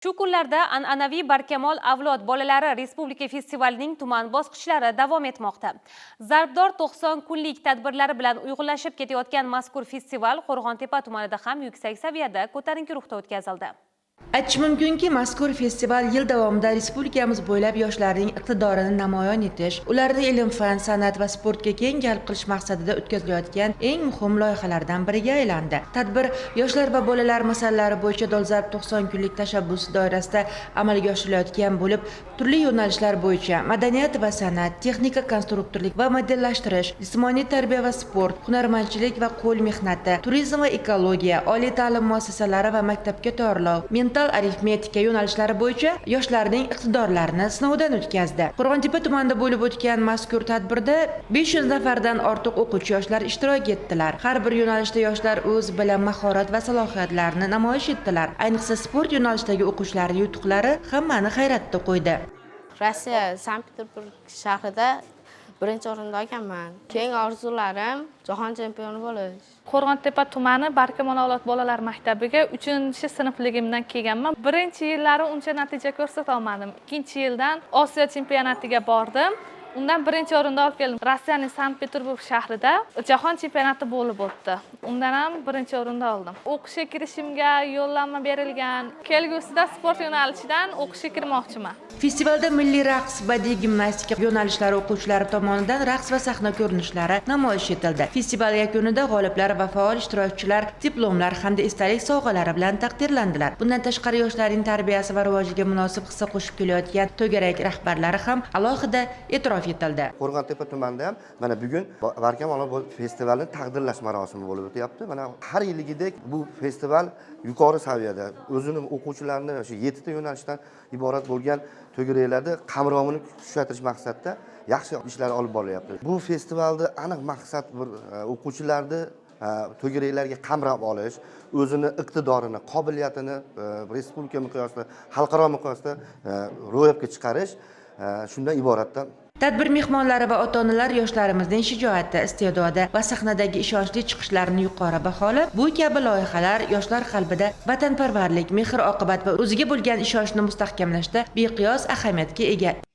Shu kunlarda an'anaviy Barkamol avlod bolalari Respublika festivalining tuman bosqichlari davom etmoqda. Zarbdor 90 kunlik tadbirlari bilan uyg'unlashib ketayotgan mazkur festival Qo'rg'ontepa tumanida ham yuksak saviyada ko'tarinki ruhda o'tkazildi. Aytish mumkinki, mazkur festival yil davomida respublikamiz bo'ylab yoshlarning iqtidorini namoyon etish, ularni ilm-fan, san'at va sportga keng jalb qilish maqsadida o'tkazilayotgan eng muhim loyihalardan biriga aylandi. Tadbir yoshlar va bolalar masalalari bo'yicha dolzarb 90 kunlik tashabbus doirasida amalga oshirilayotgan bo'lib, turli yo'nalishlar bo'yicha madaniyat va san'at, texnika konstruktorlik va modellashtirish, jismoniy tarbiya va sport, hunarmandchilik va qo'l mehnati, turizm va ekologiya, oliy ta'lim muassasalari va maktabga tayyorlov, mental arifmetika yo'nalishlari bo'yicha yoshlarning iqtidorlarini sinovdan o'tkazdi. Qo'rg'ontepa tumanida bo'lib o'tgan mazkur tadbirda 500 nafardan ortiq o'quvchi yoshlar ishtirok etdilar. Har bir yo'nalishda yoshlar o'z bilim, mahorat va salohiyatlarini namoyish etdilar. Ayniqsa sport yo'nalishidagi o'quvchilarning yutuqlari hammani hayratda qo'ydi. Rossiya Sankt-Peterburg shahrida birinchi o'rinda ekanman. Keyingi orzularim jahon chempioni bo'lish. Qo'rg'ontepa tumani Barkamol avlod bolalar maktabiga 3-sinfligimdan kelganman. Birinchi yillari uncha natija ko'rsata olmadim. Ikkinchi yildan Osiyo chempionatiga bordim. Undan birinchi o'rinda olib keldim. Rossiyaning Sankt-Peterburg shahrida jahon chempionati bo'lib o'tdi. Undan ham birinchi o'rinda oldim. O'qishga kirishimga yo'llanma berilgan. Kelgusida sport yo'nalishidan o'qishga kirmoqchiman. Festivalda milliy raqs, badiiy gimnastika yo'nalishlari o'quvchilari tomonidan raqs va sahna ko'rinishlari namoyish etildi. Festival yakunida g'oliblar va faol ishtirokchilar diplomlar hamda esdalik sovg'alari bilan taqdirlandilar. Bundan tashqari yoshlarning tarbiyasi va rivojiga munosib hissa qo'shib kelayotgan to'garak rahbarlari ham alohida e'tirof etildi. Qo'rg'ontepa tumanida ham mana bugun Barkamol avlod festivalining taqdirlash marosimi bo'lib o'tyapti. Mana har yilgidek bu festival yuqori saviyada o'zini o'quvchilarni o'sha 7 ta yo'nalishdan iborat bo'lgan to'garaklarda qamrovini kuchaytirish maqsadida yaxshi ishlar olib borilyapti. Bu festivalda aniq maqsad bir o'quvchilarni to'garaklarga qamrab olish, o'zini iqtidorini, qobiliyatini respublika miqyosida, xalqaro miqyosda ro'yobga chiqarish shundan iboratdan. Tadbir mehmonlari va ota-onalar yoshlarimizning shijoati, iste'dodi va sahnadagi ishonchli chiqishlarini yuqori baholab, bu kabi loyihalar yoshlar qalbida vatanparvarlik, mehr-oqibat va o'ziga bo'lgan ishonchni mustahkamlashda beqiyos ahamiyatga ega.